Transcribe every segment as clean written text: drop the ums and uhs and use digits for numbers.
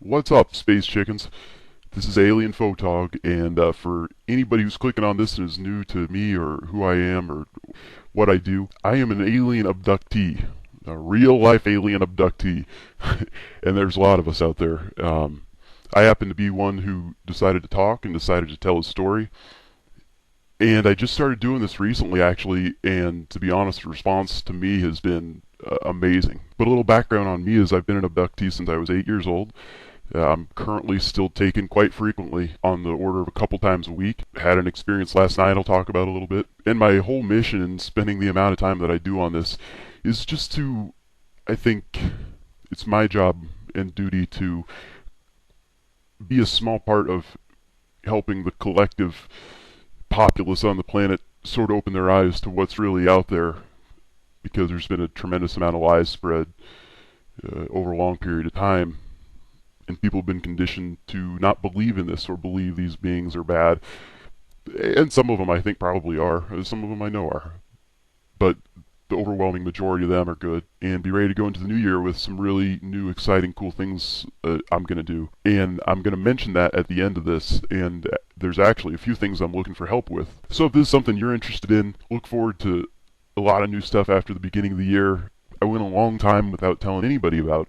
What's up, space chickens? This is AlienPhotog, and for anybody who's clicking on this and is new to me or who I am or what I do, I am an alien abductee, a real-life alien abductee, and there's a lot of us out there. I happen to be one who decided to talk and decided to tell a story, and I just started doing this recently, actually, and to be honest, the response to me has been amazing. But a little background on me is I've been an abductee since I was 8 years old. I'm currently still taken quite frequently, on the order of a couple times a week. Had an experience last night I'll talk about a little bit. And my whole mission in spending the amount of time that I do on this is just to, I think, it's my job and duty to be a small part of helping the collective populace on the planet sort of open their eyes to what's really out there, because there's been a tremendous amount of lies spread over a long period of time, and people have been conditioned to not believe in this or believe these beings are bad. And some of them I think probably are. Some of them I know are. But the overwhelming majority of them are good. And be ready to go into the new year with some really new, exciting, cool things I'm going to do. And I'm going to mention that at the end of this. And there's actually a few things I'm looking for help with. So if this is something you're interested in, look forward to a lot of new stuff after the beginning of the year. I went a long time without telling anybody about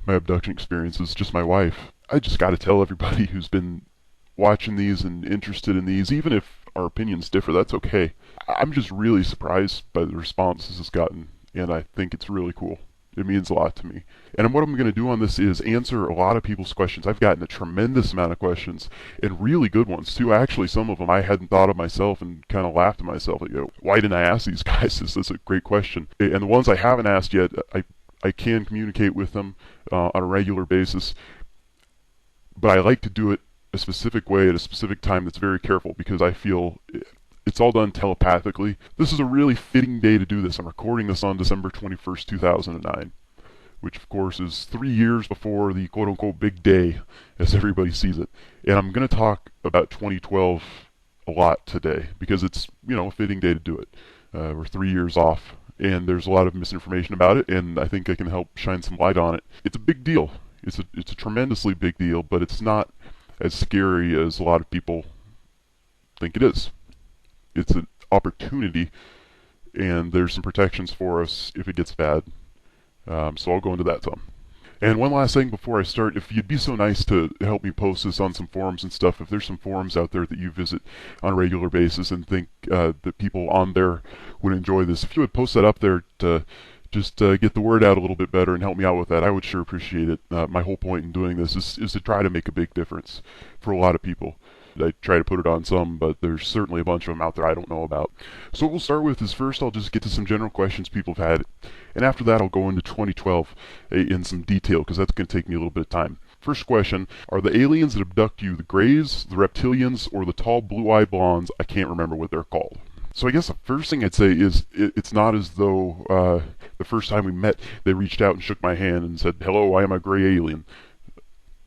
my abduction experiences, just my wife. I just got to tell everybody who's been watching these and interested in these, even if our opinions differ, that's okay. I'm just really surprised by the response this has gotten, and I think it's really cool. It means a lot to me. And what I'm going to do on this is answer a lot of people's questions. I've gotten a tremendous amount of questions, and really good ones too. Actually, some of them I hadn't thought of myself and kind of laughed at myself. Like, why didn't I ask these guys? This is a great question. And the ones I haven't asked yet, I can communicate with them on a regular basis, but I like to do it a specific way at a specific time that's very careful, because I feel it's all done telepathically. This is a really fitting day to do this. I'm recording this on December 21st, 2009, which of course is 3 years before the quote-unquote big day as everybody sees it. And I'm going to talk about 2012 a lot today because it's, a fitting day to do it. We're 3 years off, and there's a lot of misinformation about it, and I think I can help shine some light on it. It's a big deal. It's a tremendously big deal, but it's not as scary as a lot of people think it is. It's an opportunity, and there's some protections for us if it gets bad. So I'll go into that some. And one last thing before I start, if you'd be so nice to help me post this on some forums and stuff, if there's some forums out there that you visit on a regular basis and think that people on there would enjoy this, if you would post that up there to just get the word out a little bit better and help me out with that, I would sure appreciate it. My whole point in doing this is to try to make a big difference for a lot of people. I try to put it on some, but there's certainly a bunch of them out there I don't know about. So what we'll start with is, first I'll just get to some general questions people have had, and after that I'll go into 2012 in some detail, because that's going to take me a little bit of time. First question: are the aliens that abduct you the Greys, the Reptilians, or the tall blue-eyed blondes? I can't remember what they're called. So I guess the first thing I'd say is it's not as though the first time we met they reached out and shook my hand and said, "Hello, I am a gray alien."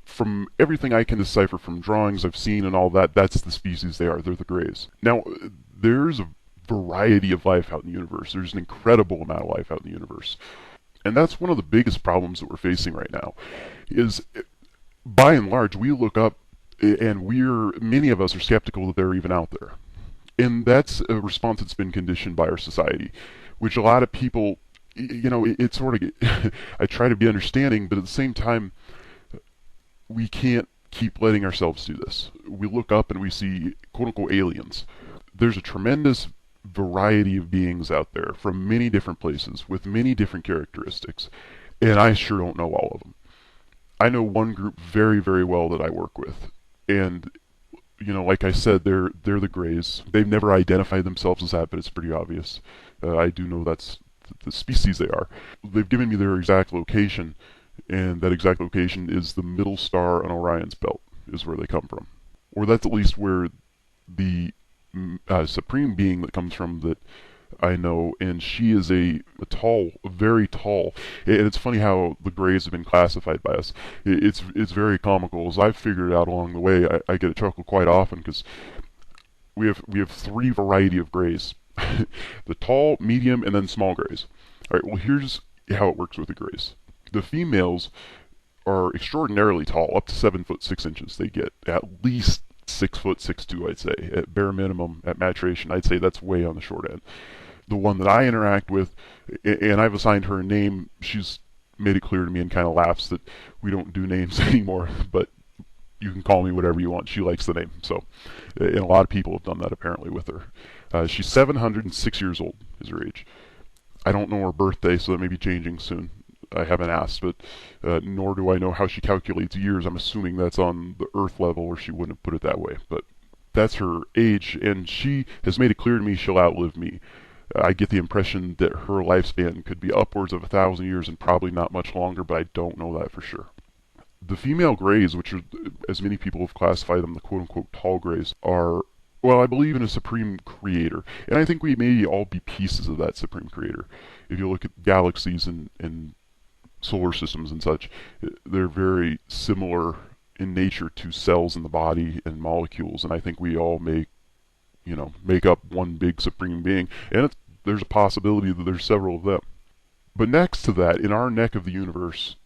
From everything I can decipher from drawings I've seen and all that, that's the species they are. They're the Greys. Now, there's a variety of life out in the universe. There's an incredible amount of life out in the universe. And that's one of the biggest problems that we're facing right now, is by and large, we look up and many of us are skeptical that they're even out there. And that's a response that's been conditioned by our society, which a lot of people, it's sort of, I try to be understanding, but at the same time, we can't keep letting ourselves do this. We look up and we see quote-unquote aliens. There's a tremendous variety of beings out there from many different places with many different characteristics, and I sure don't know all of them. I know one group very, very well that I work with, and like I said, they're the Greys. They've never identified themselves as that, but it's pretty obvious. I do know that's the species they are. They've given me their exact location, and that exact location is the middle star on Orion's belt, is where they come from. Or that's at least where the supreme being that comes from that I know, and she is a tall, very tall, and it's funny how the Greys have been classified by us. It's very comical. As I've figured out along the way, I get a chuckle quite often, because we have three variety of Greys. The tall, medium, and then small Greys. Alright, well here's how it works with the Greys. The females are extraordinarily tall, up to 7 foot 6 inches. They get at least 6 foot 6'2", I'd say. At bare minimum, at maturation, I'd say that's way on the short end. The one that I interact with, and I've assigned her a name, she's made it clear to me and kind of laughs that we don't do names anymore, but you can call me whatever you want. She likes the name. So, and a lot of people have done that apparently with her. She's 706 years old is her age. I don't know her birthday, so that may be changing soon. I haven't asked, but nor do I know how she calculates years. I'm assuming that's on the Earth level, or she wouldn't have put it that way. But that's her age, and she has made it clear to me she'll outlive me. I get the impression that her lifespan could be upwards of 1,000 years and probably not much longer, but I don't know that for sure. The female greys, which are, as many people have classified them, the quote-unquote tall greys, are, well, I believe in a supreme creator. And I think we may all be pieces of that supreme creator. If you look at galaxies and solar systems and such, they're very similar in nature to cells in the body and molecules, and I think we all make up one big supreme being, and there's a possibility that there's several of them. But next to that, in our neck of the universe,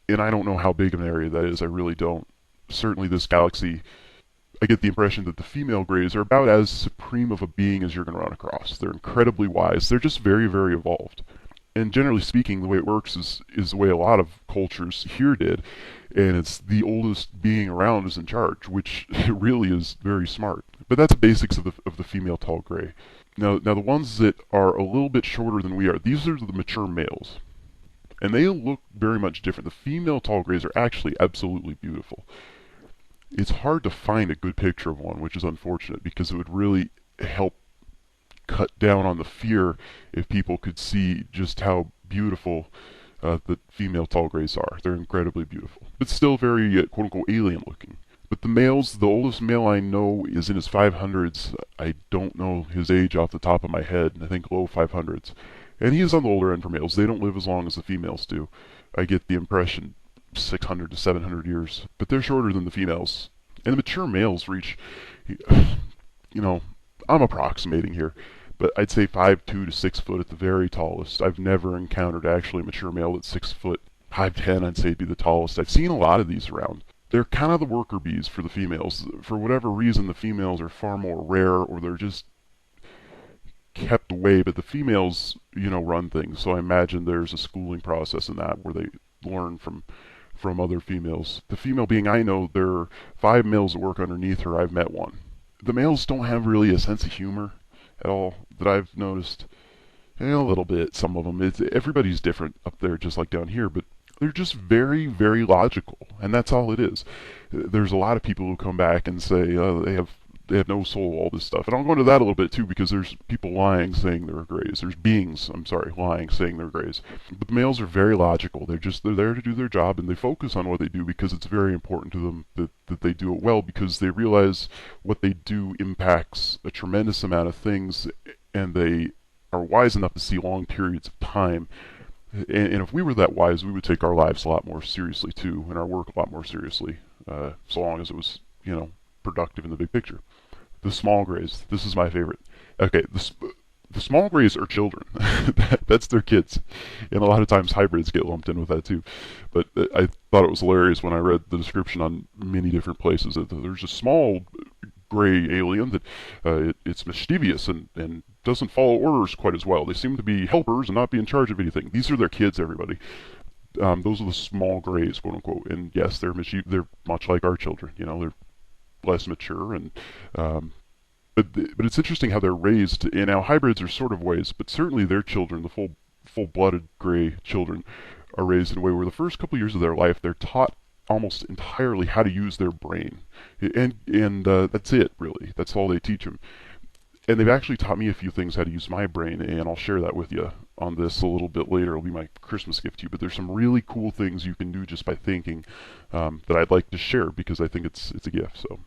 and I don't know how big of an area that is, I really don't. Certainly this galaxy, I get the impression that the female greys are about as supreme of a being as you're going to run across. They're incredibly wise. They're just very, very evolved. And generally speaking, the way it works is the way a lot of cultures here did, and it's the oldest being around is in charge, which really is very smart. But that's the basics of the female tall gray. Now the ones that are a little bit shorter than we are, these are the mature males. And they look very much different. The female tall greys are actually absolutely beautiful. It's hard to find a good picture of one, which is unfortunate, because it would really help cut down on the fear if people could see just how beautiful the female tall greys are. They're incredibly beautiful, but still very quote-unquote alien looking. But the males, the oldest male I know is in his 500s. I don't know his age off the top of my head, I think low 500s. And he is on the older end for males. They don't live as long as the females do. I get the impression 600 to 700 years. But they're shorter than the females. And the mature males reach, I'm approximating here, but I'd say 5'2" to 6 foot at the very tallest. I've never encountered actually a mature male that's 6 foot. 5'10", I'd say, would be the tallest. I've seen a lot of these around. They're kind of the worker bees for the females. For whatever reason, the females are far more rare, or they're just kept away, but the females, run things. So I imagine there's a schooling process in that where they learn from other females. The female being I know, there are 5 males that work underneath her. I've met one. The males don't have really a sense of humor at all that I've noticed. A little bit, some of them. Everybody's different up there, just like down here, but they're just very, very logical, and that's all it is. There's a lot of people who come back and say they have no soul, all this stuff. And I'll go into that a little bit too, because there's people lying saying they're greys. There's beings, lying saying they're greys. But the males are very logical. They're there to do their job, and they focus on what they do because it's very important to them that they do it well, because they realize what they do impacts a tremendous amount of things, and they are wise enough to see long periods of time. And if we were that wise, we would take our lives a lot more seriously too, and our work a lot more seriously, so long as it was, productive in the big picture. The small grays. This is my favorite. Okay, the small grays are children. That's their kids. And a lot of times hybrids get lumped in with that too. But I thought it was hilarious when I read the description on many different places that there's a small gray alien that it's mischievous and doesn't follow orders quite as well. They seem to be helpers and not be in charge of anything. These are their kids, everybody. Those are the small grays, quote unquote. And yes, they're much like our children. They're less mature, and but it's interesting how they're raised. And now hybrids are sort of ways, but certainly their children, the full-blooded gray children, are raised in a way where the first couple of years of their life they're taught almost entirely how to use their brain, and that's it really. That's all they teach them. And they've actually taught me a few things how to use my brain, and I'll share that with you on this a little bit later. It'll be my Christmas gift to you. But there's some really cool things you can do just by thinking that I'd like to share because I think it's a gift. So